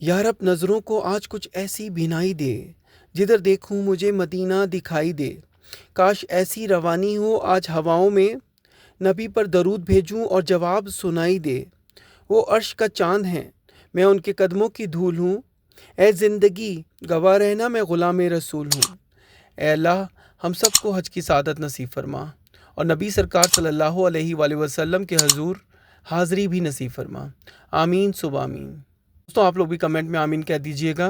यार अब नज़रों को आज कुछ ऐसी बिनाई दे, जिधर देखूं मुझे मदीना दिखाई दे। काश ऐसी रवानी हो आज हवाओं में, नबी पर दरूद भेजूं और जवाब सुनाई दे। वो अर्श का चांद हैं, मैं उनके कदमों की धूल हूँ। ए ज़िंदगी गवाह रहना, मैं ग़ुलाम रसूल हूँ। ए अल्लाह, हम सबको हज की सादत नसीब फरमा और नबी सरकार सल्लल्लाहु अलैहि वसल्लम के हजूर हाज़री भी नसीब फरमा। आमीन सुबह आमीन। दोस्तों आप लोग भी कमेंट में आमीन कह दीजिएगा।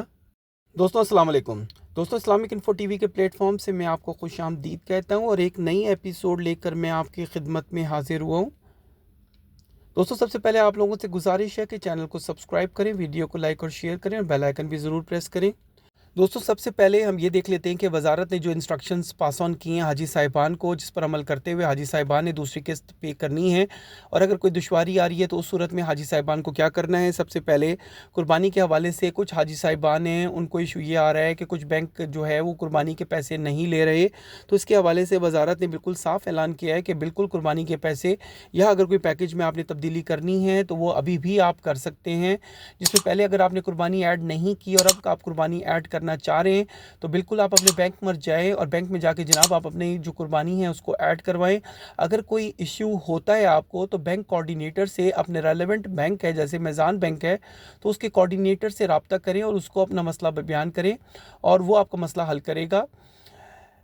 दोस्तों अस्सलाम वालेकुम। दोस्तों इस्लामिक इन्फो टीवी के प्लेटफॉर्म से मैं आपको खुश आमदीद कहता हूँ और एक नई एपिसोड लेकर मैं आपकी खिदमत में हाजिर हुआ हूँ। दोस्तों सबसे पहले आप लोगों से गुजारिश है कि चैनल को सब्सक्राइब करें, वीडियो को लाइक और शेयर करें और बेल आइकन भी ज़रूर प्रेस करें। दोस्तों सबसे पहले हम ये देख लेते हैं कि वजारत ने जो इंस्ट्रक्शंस पास ऑन किए हैं हाजी साहिबान को, जिस पर अमल करते हुए हाजी साहिबान ने दूसरी किस्त पे करनी है और अगर कोई दुश्वारी आ रही है तो उस सूरत में हाजी साहिबान को क्या करना है। सबसे पहले कुर्बानी के हवाले से कुछ हाजी साहिबान हैं, उनको इशू ये आ रहा है कि कुछ बैंक जो है वो कुर्बानी के पैसे नहीं ले रहे। तो इसके हवाले से वजारत ने बिल्कुल साफ़ ऐलान किया है कि बिल्कुल कुर्बानी के पैसे या अगर कोई पैकेज में आपने तब्दीली करनी है तो वो अभी भी आप कर सकते हैं। जिसमें पहले अगर आपने कुर्बानी ऐड नहीं की और अब आप कुर्बानी ऐड करना चाह रहे हैं तो बिल्कुल आप अपने बैंक में जाएं और बैंक में जाके जनाब आप अपनी जो कुर्बानी है उसको ऐड करवाएं। अगर कोई इश्यू होता है आपको तो बैंक कोऑर्डिनेटर से, अपने रेलेवेंट बैंक है जैसे मैज़ान बैंक है तो उसके कोऑर्डिनेटर से रब्ता करें और उसको अपना मसला बयान करें और वो आपका मसला हल करेगा।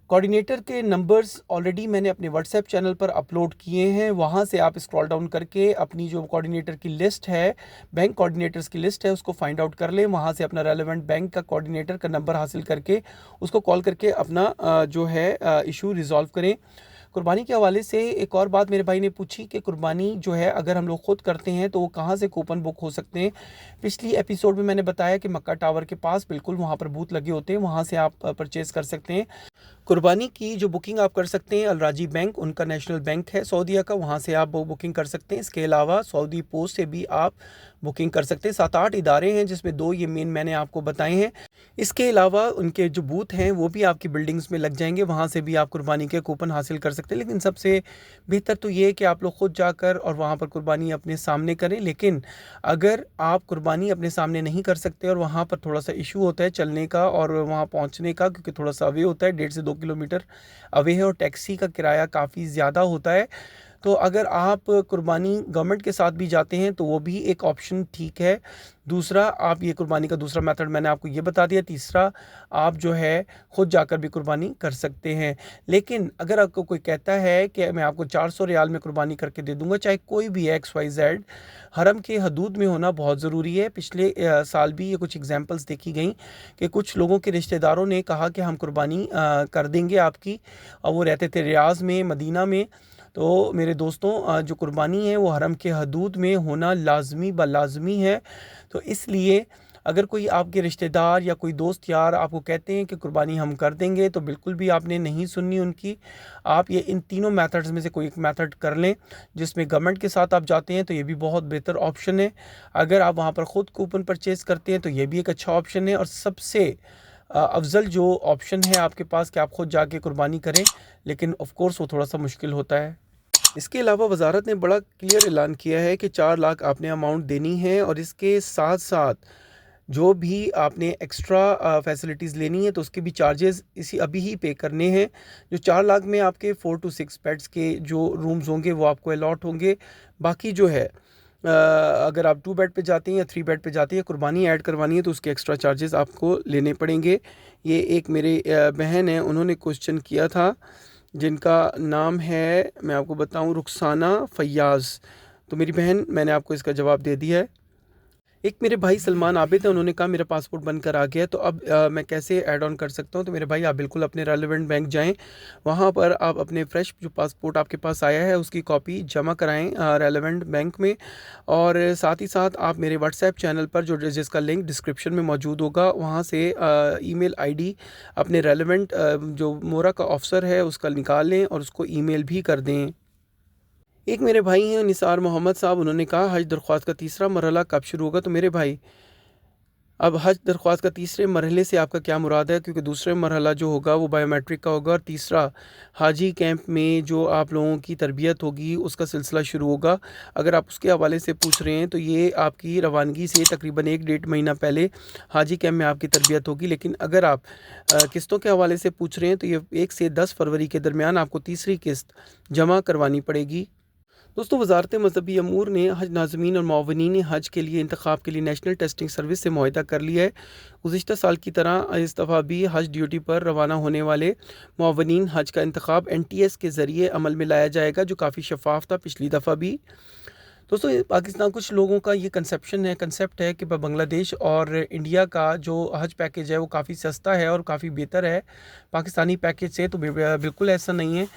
कोऑर्डिनेटर के नंबर्स ऑलरेडी मैंने अपने व्हाट्सएप चैनल पर अपलोड किए हैं, वहाँ से आप स्क्रॉल डाउन करके अपनी जो कोऑर्डिनेटर की लिस्ट है, बैंक कोऑर्डिनेटर्स की लिस्ट है, उसको फाइंड आउट कर लें। वहाँ से अपना रेलेवेंट बैंक का कोऑर्डिनेटर का नंबर हासिल करके उसको कॉल करके अपना जो है इशू रिजॉल्व करें। कुर्बानी के हवाले से एक और बात मेरे भाई ने पूछी कि कुर्बानी जो है अगर हम लोग ख़ुद करते हैं तो वो कहाँ से कूपन बुक हो सकते हैं। पिछली एपिसोड में मैंने बताया कि मक्का टावर के पास बिल्कुल वहाँ पर बूथ लगे होते हैं, वहाँ से आप परचेज़ कर सकते हैं। कुर्बानी की जो बुकिंग आप कर सकते हैं, अल राजी बैंक उनका नेशनल बैंक है सऊदीया का, वहाँ से आप बुकिंग कर सकते हैं। इसके अलावा सऊदी पोस्ट से भी आप बुकिंग कर सकते हैं। 7-8 इदारे हैं जिसमें 2 ये मेन मैंने आपको बताए हैं। इसके अलावा उनके जो बूथ हैं वो भी आपकी बिल्डिंग्स में लग जाएंगे, वहाँ से भी आप कुर्बानी के कूपन हासिल कर सकते हैं। लेकिन सबसे बेहतर तो ये है कि आप लोग खुद जाकर और वहाँ पर कुर्बानी अपने सामने करें। लेकिन अगर आप कुर्बानी अपने सामने नहीं कर सकते और वहाँ पर थोड़ा सा इशू होता है चलने का और वहाँ पहुँचने का, क्योंकि थोड़ा सा अवे होता है, 1.5 से 2 किलोमीटर अवे है और टैक्सी का किराया काफ़ी ज़्यादा होता है, तो अगर आप कुर्बानी गवर्नमेंट के साथ भी जाते हैं तो वो भी एक ऑप्शन ठीक है। दूसरा, आप ये कुर्बानी का दूसरा मेथड मैंने आपको ये बता दिया। तीसरा, आप जो है ख़ुद जाकर भी कुर्बानी कर सकते हैं। लेकिन अगर आपको कोई कहता है कि मैं आपको 400 रियाल में कुर्बानी करके दे दूंगा, चाहे कोई भी XYZ, हरम के हदूद में होना बहुत ज़रूरी है। पिछले साल भी ये कुछ एग्जांपल्स देखी गई कि कुछ लोगों के रिश्तेदारों ने कहा कि हम कुर्बानी कर देंगे आपकी, और वो रहते थे रियाज़ में, मदीना में। तो मेरे दोस्तों, जो कुर्बानी है वो हरम के हदूद में होना लाजमी है। तो इसलिए अगर कोई आपके रिश्तेदार या कोई दोस्त यार आपको कहते हैं कि कुर्बानी हम कर देंगे, तो बिल्कुल भी आपने नहीं सुननी उनकी। आप ये इन तीनों मेथड्स में से कोई एक मेथड कर लें। जिसमें गवर्नमेंट के साथ आप जाते हैं तो ये भी बहुत बेहतर ऑप्शन है। अगर आप वहाँ पर ख़ुद कूपन परचेज़ करते हैं तो ये भी एक अच्छा ऑप्शन है। और सबसे अफजल जो ऑप्शन है आपके पास कि आप ख़ुद जाके कुर्बानी करें, लेकिन ऑफ कोर्स वो थोड़ा सा मुश्किल होता है। इसके अलावा वजारत ने बड़ा क्लियर ऐलान किया है कि 4 लाख आपने अमाउंट देनी है और इसके साथ साथ जो भी आपने एक्स्ट्रा फैसिलिटीज़ लेनी है तो उसके भी चार्जेस इसी अभी ही पे करने हैं। जो 4 लाख में आपके 4 to 6 बेड्स के जो रूम्स होंगे वो आपको अलॉट होंगे। बाकी जो है अगर आप 2 बेड पे जाते हैं या 3 बेड पे जाते हैं, कुर्बानी ऐड करवानी है तो उसके एक्स्ट्रा चार्जेस आपको लेने पड़ेंगे। ये एक मेरे बहन है, उन्होंने क्वेश्चन किया था, जिनका नाम है, मैं आपको बताऊं, रुखसाना फैयाज़। तो मेरी बहन, मैंने आपको इसका जवाब दे दिया है। एक मेरे भाई सलमान आबिद है, उन्होंने कहा मेरा पासपोर्ट बनकर आ गया है तो अब मैं कैसे ऐड ऑन कर सकता हूं। तो मेरे भाई आप बिल्कुल अपने रेलेवेंट बैंक जाएं, वहां पर आप अपने फ्रेश जो पासपोर्ट आपके पास आया है उसकी कॉपी जमा कराएं रेलेवेंट बैंक में। और साथ ही साथ आप मेरे व्हाट्सएप चैनल पर जिसका लिंक डिस्क्रिप्शन में मौजूद होगा, वहाँ से ईमेल आईडी अपने रेलेवेंट जो मोरा का ऑफिसर है उसका निकाल लें और उसको ईमेल भी कर दें। एक मेरे भाई हैं निसार मोहम्मद साहब, उन्होंने कहा हज दरख्वास्त का तीसरा मरहला कब शुरू होगा। तो मेरे भाई, अब हज दरख्वास्त का तीसरे मरहले से आपका क्या मुराद है, क्योंकि दूसरे मरहला जो होगा वो बायोमेट्रिक का होगा और तीसरा हाजी कैंप में जो आप लोगों की तरबियत होगी उसका सिलसिला शुरू होगा। अगर आप उसके हवाले से पूछ रहे हैं तो ये आपकी रवानगी से तकरीबन 1-1.5 महीना पहले हाजी कैंप में आपकी तरबियत होगी। लेकिन अगर आप किस्तों के हवाले से पूछ रहे हैं तो ये 1 से 10 फरवरी के दरमियान आपको तीसरी किस्त जमा करवानी पड़ेगी। दोस्तों, वजारत मज़हबी अमूर ने हज नाज़मीन और मुअव्विनीन हज के लिए इंतखाब के लिए नेशनल टेस्टिंग सर्विस से मुआहिदा कर लिया है। गुज़िश्ता साल की तरह इस दफ़ा भी हज ड्यूटी पर रवाना होने वाले मुअव्विनीन हज का इंतखाब NTS के ज़रिए अमल में लाया जाएगा, जो काफ़ी शफाफ था पिछली दफ़ा भी। दोस्तों, पाकिस्तान कुछ लोगों का ये कंसेप्ट है कि बांग्लादेश और इंडिया का जो हज पैकेज है वो काफ़ी सस्ता है और काफ़ी बेहतर है पाकिस्तानी पैकेज से। तो बिल्कुल ऐसा नहीं है।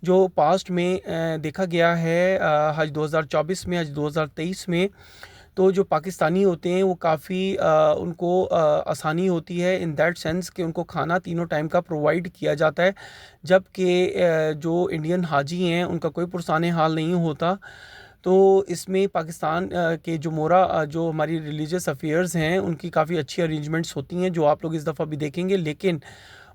जो पास्ट में देखा गया है हज 2024 में, हज 2023 में, तो जो पाकिस्तानी होते हैं वो काफ़ी उनको आसानी होती है इन दैट सेंस कि उनको खाना तीनों टाइम का प्रोवाइड किया जाता है, जबकि जो इंडियन हाजी हैं उनका कोई पुरसाने हाल नहीं होता। तो इसमें पाकिस्तान के जो जो हमारी रिलीजियस अफेयर्स हैं उनकी काफ़ी अच्छी अरेंजमेंट्स होती हैं, जो आप लोग इस दफ़ा भी देखेंगे। लेकिन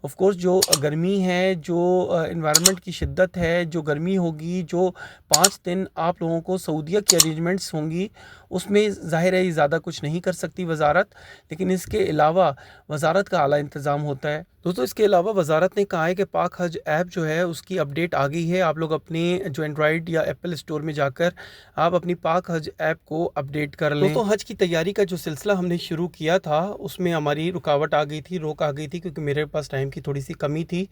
ऑफ कोर्स जो गर्मी है, जो इन्वायरमेंट की शिद्दत है, जो गर्मी होगी, जो 5 दिन आप लोगों को सऊदीया की अरेंजमेंट्स होंगी, उसमें ज़ाहिर है ज़्यादा कुछ नहीं कर सकती वजारत। लेकिन इसके अलावा वजारत का आला इंतज़ाम होता है। दोस्तों, इसके अलावा वजारत ने कहा है कि पाक हज ऐप जो है उसकी अपडेट आ गई है। आप लोग अपने जो एंड्रॉयड या एप्पल स्टोर में जाकर आप अपनी पाक हज ऐप को अपडेट कर लें। दोस्तों, हज की तैयारी का जो सिलसिला हमने शुरू किया था उसमें हमारी रुकावट आ गई थी, रोक आ गई थी, क्योंकि मेरे पास टाइम की थोड़ी सी कमी थी,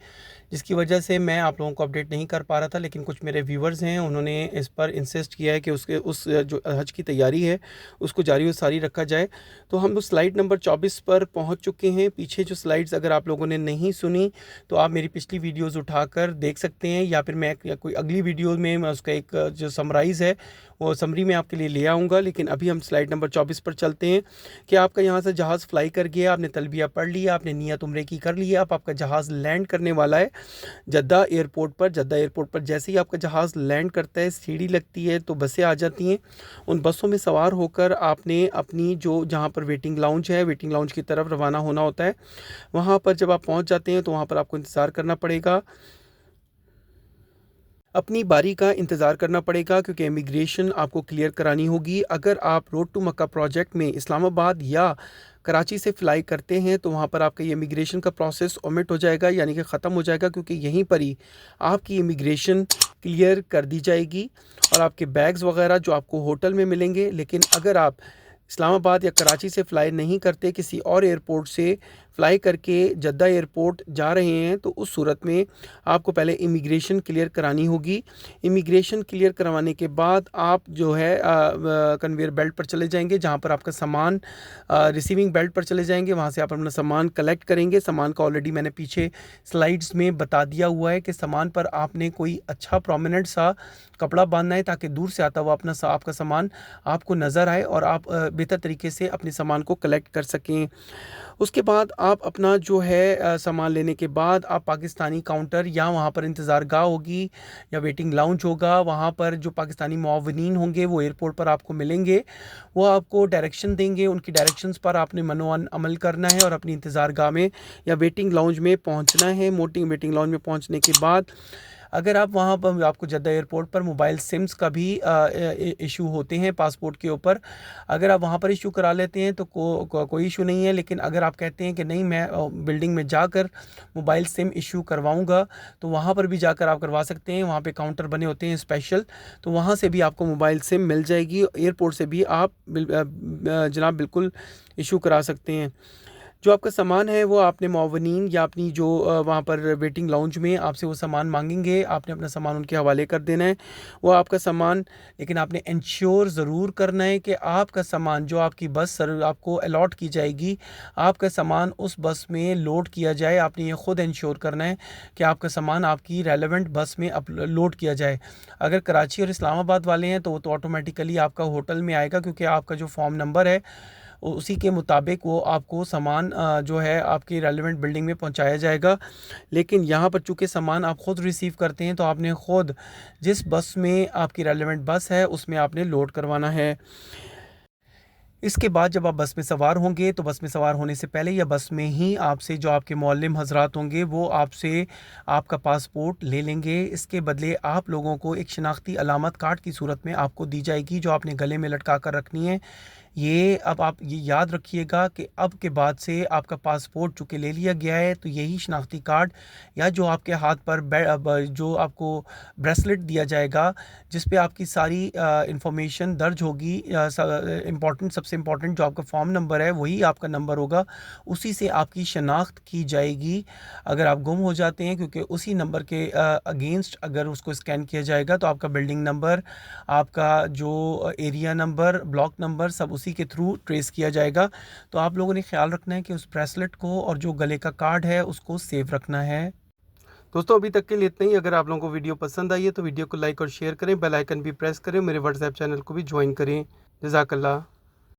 जिसकी वजह से मैं आप लोगों को अपडेट नहीं कर पा रहा था। लेकिन कुछ मेरे व्यूवर्स हैं, उन्होंने इस पर इंसिस्ट किया है कि उस जो हज की तैयारी है उसको जारी व सारी रखा जाए। तो हम स्लाइड नंबर 24 पर पहुंच चुके हैं। पीछे जो स्लाइड्स अगर आप लोगों ने नहीं सुनी तो आप मेरी पिछली वीडियोस उठाकर देख सकते हैं, या फिर मैं कोई अगली वीडियो में मैं उसका एक जो समराइज़ है वो समरी में आपके लिए ले आऊँगा। लेकिन अभी हम स्लाइड नंबर 24 पर चलते हैं कि आपका यहाँ से जहाज़ फ्लाई कर गया, आपने तलबिया पढ़ लिया, आपने नियत उम्रे की कर लिया, अब आपका जहाज़ लैंड करने वाला है जद्दा एयरपोर्ट पर। जद्दा एयरपोर्ट पर जैसे ही आपका जहाज़ लैंड करता है, सीढ़ी लगती है तो बसें आ जाती हैं। उन बसों में सवार होकर आपने अपनी जो जहाँ पर वेटिंग लाउंज है, वेटिंग लाउंज की तरफ रवाना होना होता है। वहाँ पर जब आप पहुँच जाते हैं तो वहाँ पर आपको इंतज़ार करना पड़ेगा, अपनी बारी का इंतज़ार करना पड़ेगा, क्योंकि इमिग्रेशन आपको क्लियर करानी होगी। अगर आप रोड टू मक्का प्रोजेक्ट में इस्लामाबाद या कराची से फ़्लाई करते हैं तो वहाँ पर आपका ये इमिग्रेशन का प्रोसेस ओमिट हो जाएगा, यानी कि ख़त्म हो जाएगा, क्योंकि यहीं पर ही आपकी इमिग्रेशन क्लियर कर दी जाएगी और आपके बैग्स वगैरह जो आपको होटल में मिलेंगे। लेकिन अगर आप इस्लामाबाद या कराची से फ़्लाई नहीं करते, किसी और एयरपोर्ट से फ़्लाई करके जद्दा एयरपोर्ट जा रहे हैं, तो उस सूरत में आपको पहले इमिग्रेशन क्लियर करानी होगी। इमिग्रेशन क्लियर करवाने के बाद आप जो है कन्वेयर बेल्ट पर चले जाएंगे, जहां पर आपका सामान रिसीविंग बेल्ट पर चले जाएंगे। वहां से आप अपना सामान कलेक्ट करेंगे। सामान का ऑलरेडी मैंने पीछे स्लाइड्स में बता दिया हुआ है कि सामान पर आपने कोई अच्छा प्रोमिनेंट सा कपड़ा बांधना है, ताकि दूर से आता हुआ आपका सामान आपको नज़र आए और आप बेहतर तरीके से अपने सामान को कलेक्ट कर सकें। उसके बाद आप अपना जो है सामान लेने के बाद आप पाकिस्तानी काउंटर या वहाँ पर इंतज़ार गाह होगी या वेटिंग लाउंज होगा, वहाँ पर जो पाकिस्तानी मुअव्विनीन होंगे वो एयरपोर्ट पर आपको मिलेंगे। वो आपको डायरेक्शन देंगे, उनकी डायरेक्शंस पर आपने मनोवन अमल करना है और अपनी इंतज़ार गाह में या वेटिंग लाउंज में पहुँचना है। वेटिंग लाउंज में पहुँचने के बाद अगर आप वहाँ पर आपको जद्दा एयरपोर्ट पर मोबाइल सिम्स का भी इशू होते हैं पासपोर्ट के ऊपर। अगर आप वहाँ पर इशू करा लेते हैं तो कोई इशू नहीं है। लेकिन अगर आप कहते हैं कि नहीं, मैं बिल्डिंग में जाकर मोबाइल सिम इशू करवाऊँगा, तो वहाँ पर भी जाकर आप करवा सकते हैं। वहाँ पे काउंटर बने होते हैं स्पेशल, तो वहाँ से भी आपको मोबाइल सिम मिल जाएगी। एयरपोर्ट से भी आप जनाब बिल्कुल इशू करा सकते हैं। जो आपका सामान है वो आपने मुअव्विनीन या अपनी जो वहाँ पर वेटिंग लाउंज में आपसे वो सामान मांगेंगे, आपने अपना सामान उनके हवाले कर देना है। वो आपका सामान, लेकिन आपने इंश्योर ज़रूर करना है कि आपका सामान जो आपकी बस आपको अलॉट की जाएगी, आपका सामान उस बस में लोड किया जाए। आपने ये ख़ुद इंश्योर करना है कि आपका सामान आपकी रेलेवेंट बस में लोड किया जाए। अगर कराची और इस्लामाबाद वाले हैं तो वो तो ऑटोमेटिकली आपका होटल में आएगा, क्योंकि आपका जो फॉर्म नंबर है उसी के मुताबिक वो आपको सामान जो है आपकी रेलेवेंट बिल्डिंग में पहुंचाया जाएगा। लेकिन यहाँ पर चूँकि सामान आप ख़ुद रिसीव करते हैं तो आपने ख़ुद जिस बस में आपकी रेलेवेंट बस है उसमें आपने लोड करवाना है। इसके बाद जब आप बस में सवार होंगे तो बस में सवार होने से पहले या बस में ही आपसे जो आपके मौल्लिम हजरात होंगे वो आपसे आपका पासपोर्ट ले लेंगे। इसके बदले आप लोगों को एक शनाख्ती अलामत कार्ड की सूरत में आपको दी जाएगी जो आपने गले में लटका कर रखनी है। ये अब आप ये याद रखिएगा कि अब के बाद से आपका पासपोर्ट चूँकि ले लिया गया है तो यही शनाख्ती कार्ड या जो आपके हाथ पर जो आपको ब्रेसलेट दिया जाएगा जिस पे आपकी सारी इंफॉर्मेशन दर्ज होगी, इम्पॉर्टेंट सबसे इम्पॉर्टेंट जो आपका फॉर्म नंबर है वही आपका नंबर होगा, उसी से आपकी शनाख्त की जाएगी अगर आप गुम हो जाते हैं, क्योंकि उसी नंबर के अगेंस्ट अगर उसको स्कैन किया जाएगा तो आपका बिल्डिंग नंबर, आपका जो एरिया नंबर, ब्लॉक नंबर सब उसी के थ्रू ट्रेस किया जाएगा। तो आप लोगों ने ख्याल रखना है कि उस ब्रेसलेट को और जो गले का कार्ड है उसको सेव रखना है। दोस्तों अभी तक के लिए इतना ही। अगर आप लोगों को वीडियो पसंद आई है तो वीडियो को लाइक और शेयर करें, बेल आइकन भी प्रेस करें, मेरे व्हाट्सएप चैनल को भी ज्वाइन करें। जज़ाकल्लाह।